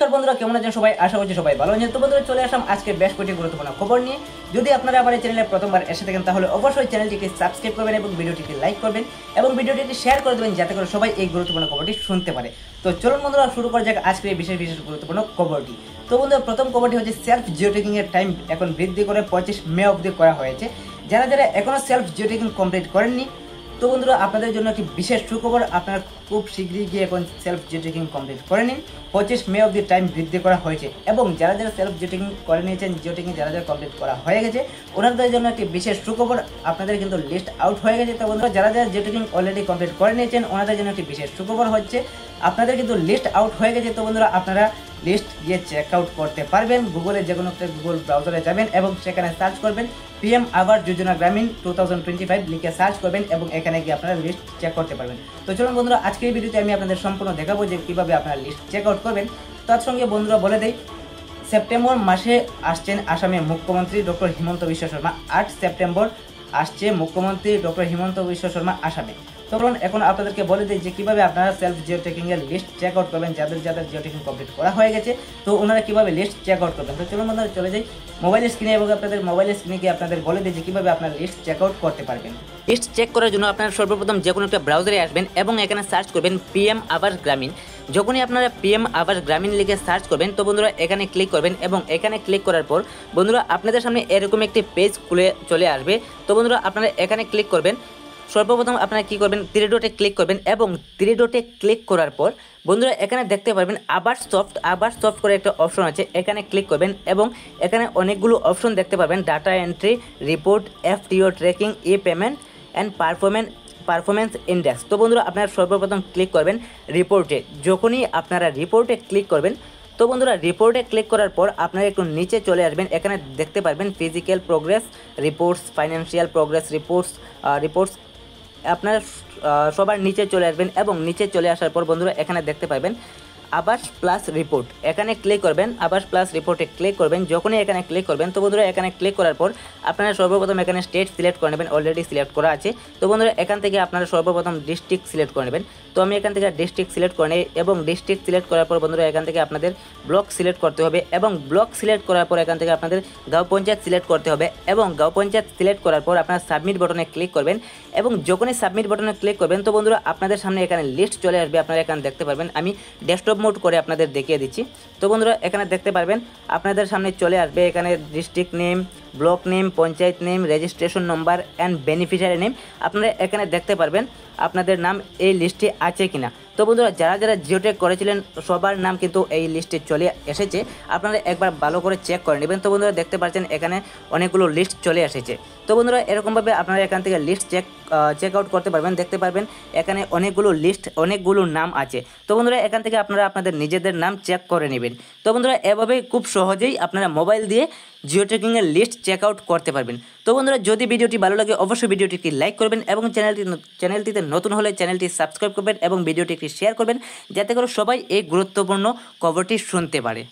নমস্কার বন্ধুরা, কেমন আছেন সবাই? আশা করছি সবাই ভালো আছেন। তো বন্ধুরা, চলে আসলাম আজকে বেশ কয়েকটি গুরুত্বপূর্ণ খবর নিয়ে। যদি আপনারা আমার এই চ্যানেলে প্রথমবার এসে থাকেন তাহলে অবশ্যই চ্যানেলটিকে সাবস্ক্রাইব করবেন এবং ভিডিওটিকে লাইক করবেন এবং ভিডিওটিকে শেয়ার করে দেবেন যাতে করে সবাই এই গুরুত্বপূর্ণ খবরটি শুনতে পারে। তো চলুন বন্ধুরা, শুরু করা যাক আজকের এই বিশেষ গুরুত্বপূর্ণ খবরটি। তো বন্ধুরা, প্রথম খবরটি হচ্ছে সেলফ জিও ট্যাগিং এর টাইম এখন বৃদ্ধি করে 25 মে অবধি করা হয়েছে। যারা যারা এখনো সেলফ জিও ট্যাগিং কমপ্লিট করেননি, তো বন্ধুরা আপনাদের জন্য একটি বিশেষ সুখবর, আপনারা খুব শীঘ্রই গিয়ে এখন সেলফ জিও ট্যাগিং কমপ্লিট করে নিন। 25 মে অবধি টাইম বৃদ্ধি করা হয়েছে এবং যারা যারা সেলফ জিও ট্যাগিং করে নিয়েছেন, জিও ট্যাগিং যারা যারা কমপ্লিট করা হয়ে গেছে, ওনাদের জন্য একটি বিশেষ সুখবর, আপনাদের কিন্তু লিস্ট আউট হয়ে গেছে। তো বন্ধুরা, যারা যারা জিও ট্যাগিং অলরেডি কমপ্লিট করে নিয়েছেন, ওনাদের জন্য একটি বিশেষ সুখবর হচ্ছে আপনাদের কিন্তু লিস্ট আউট হয়ে গেছে। তো বন্ধুরা, আপনারা লিস্ট গিয়ে চেক আউট করতে পারবেন। গুগলে যে কোনো একটা গুগল ব্রাউজারে যাবেন এবং সেখানে সার্চ করবেন পিএম আবাস যোজনা গ্রামীণ 2025 লিখে সার্চ করবেন এবং এখানে গিয়ে আপনারা লিস্ট চেক করতে পারবেন। তো চলুন বন্ধুরা, আজকের এই ভিডিওতে আমি আপনাদের সম্পূর্ণ দেখাবো যে কীভাবে আপনারা লিস্ট চেক আউট করবেন। তার সঙ্গে বন্ধুরা বলে দেই, সেপ্টেম্বর মাসে আসছেন আসামে মুখ্যমন্ত্রী ডক্টর হিমন্ত বিশ্ব শর্মা। 8 সেপ্টেম্বর আসছে মুখ্যমন্ত্রী ডক্টর হিমন্ত বিশ্ব শর্মা আসামে। তো বলুন, এখন আপনাদেরকে বলে দিই যে কীভাবে আপনারা সেলফ জিও ট্যাগিং এর লিস্ট চেক আউট করবেন। যাদের যাদের জিও ট্যাগিং কমপ্লিট করা হয়ে গেছে, তো ওনারা কীভাবে লিস্ট চেক আউট করবেন। তো চলুন বন্ধুরা, চলে যাই মোবাইলের স্ক্রিনে এবং আপনাদের মোবাইলের স্ক্রিনে গিয়ে আপনাদের বলে দিই যে কীভাবে আপনারা লিস্ট চেক আউট করতে পারবেন। লিস্ট চেক করার জন্য আপনারা সর্বপ্রথম যে কোনো একটা ব্রাউজারে আসবেন এবং এখানে সার্চ করবেন পিএম আবাস গ্রামীণ। যখনই আপনারা পিএম আবাস গ্রামীণ লিখে সার্চ করবেন, তো বন্ধুরা এখানে ক্লিক করবেন এবং এখানে ক্লিক করার পর বন্ধুরা আপনাদের সামনে এরকম একটি পেজ খুলে চলে আসবে। তো বন্ধুরা আপনারা এখানে ক্লিক করবেন। সর্বপ্রথম আপনারা কী করবেন, 3 ডটে ক্লিক করবেন এবং 3 ডটে ক্লিক করার পর বন্ধুরা এখানে দেখতে পারবেন আবাস সফট করে একটা অপশন আছে, এখানে ক্লিক করবেন এবং এখানে অনেকগুলো অপশন দেখতে পাবেন, data entry, report, FTO tracking, E payment and performance index. তো বন্ধুরা আপনারা সর্বপ্রথম ক্লিক করবেন রিপোর্টে। যখনই আপনারা রিপোর্টে ক্লিক করবেন, তো বন্ধুরা রিপোর্টে ক্লিক করার পর আপনারা একটু নিচে চলে আসবেন। এখানে দেখতে পারবেন physical progress reports, financial progress reports আপনারা সবার নিচে চলে আসবেন এবং নিচে চলে আসার পর বন্ধুরা এখানে দেখতে পাবেন আবাস প্লাস রিপোর্ট, এখানে ক্লিক করবেন। আবাস প্লাস রিপোর্টে ক্লিক করবেন। যখনই এখানে ক্লিক করবেন, তো বন্ধুরা এখানে ক্লিক করার পর আপনারা সর্বপ্রথম এখানে স্টেট সিলেক্ট করে নেবেন, অলরেডি সিলেক্ট করা আছে। তো বন্ধুরা এখান থেকে আপনারা সর্বপ্রথম ডিস্ট্রিক্ট সিলেক্ট করে নেবেন। তো আমি এখান থেকে ডিস্ট্রিক্ট সিলেক্ট করে নিই এবং ডিস্ট্রিক্ট সিলেক্ট করার পর বন্ধুরা এখান থেকে আপনাদের ব্লক সিলেক্ট করতে হবে এবং ব্লক সিলেক্ট করার পর এখান থেকে আপনাদের গাঁও পঞ্চায়েত সিলেক্ট করতে হবে এবং গাঁও পঞ্চায়েত সিলেক্ট করার পর আপনারা সাবমিট বাটনে ক্লিক করবেন এবং যখনই সাবমিট বাটনে ক্লিক করবেন, তো বন্ধুরা আপনাদের সামনে এখানে লিস্ট চলে আসবে। আপনারা এখানে দেখতে পারবেন, আমি ডেস্কটপ মোড করে আপনাদের দেখিয়ে দিচ্ছি। তো বন্ধুরা এখানে দেখতে পারবেন আপনাদের সামনে চলে আসবে এখানে district name, block name, panchayat name, registration number and beneficiary name. আপনারা এখানে দেখতে পারবেন আপনাদের নাম এই লিস্টে আছে কিনা। তো বন্ধুরা যারা যারা জিও ট্যাগ করেছিলেন সবার নাম কিন্তু এই লিস্টে চলে এসেছে, আপনারা একবার ভালো করে চেক করে নেবেন। তো বন্ধুরা দেখতে পাচ্ছেন এখানে অনেকগুলো লিস্ট চলে এসেছে। তো বন্ধুরা এরকমভাবে আপনারা এখান থেকে লিস্ট চেক আউট করতে পারবেন। দেখতে পারবেন এখানে অনেকগুলো লিস্ট, অনেকগুলো নাম আছে। তো বন্ধুরা এখান থেকে আপনারা আপনাদের নিজেদের নাম চেক করে নেবেন। তো বন্ধুরা এভাবে খুব সহজেই আপনারা মোবাইল দিয়ে জিও ট্যাগিংয়ের লিস্ট চেক আউট করতে পারবেন। তো বন্ধুরা যদি ভিডিওটি ভালো লাগে অবশ্যই ভিডিওটিকে লাইক করবেন এবং চ্যানেলটিতে নতুন হলে চ্যানেলটি সাবস্ক্রাইব করবেন এবং ভিডিওটিকে শেয়ার করবেন যাতে করে সবাই এই গুরুত্বপূর্ণ খবরটি শুনতে পারে।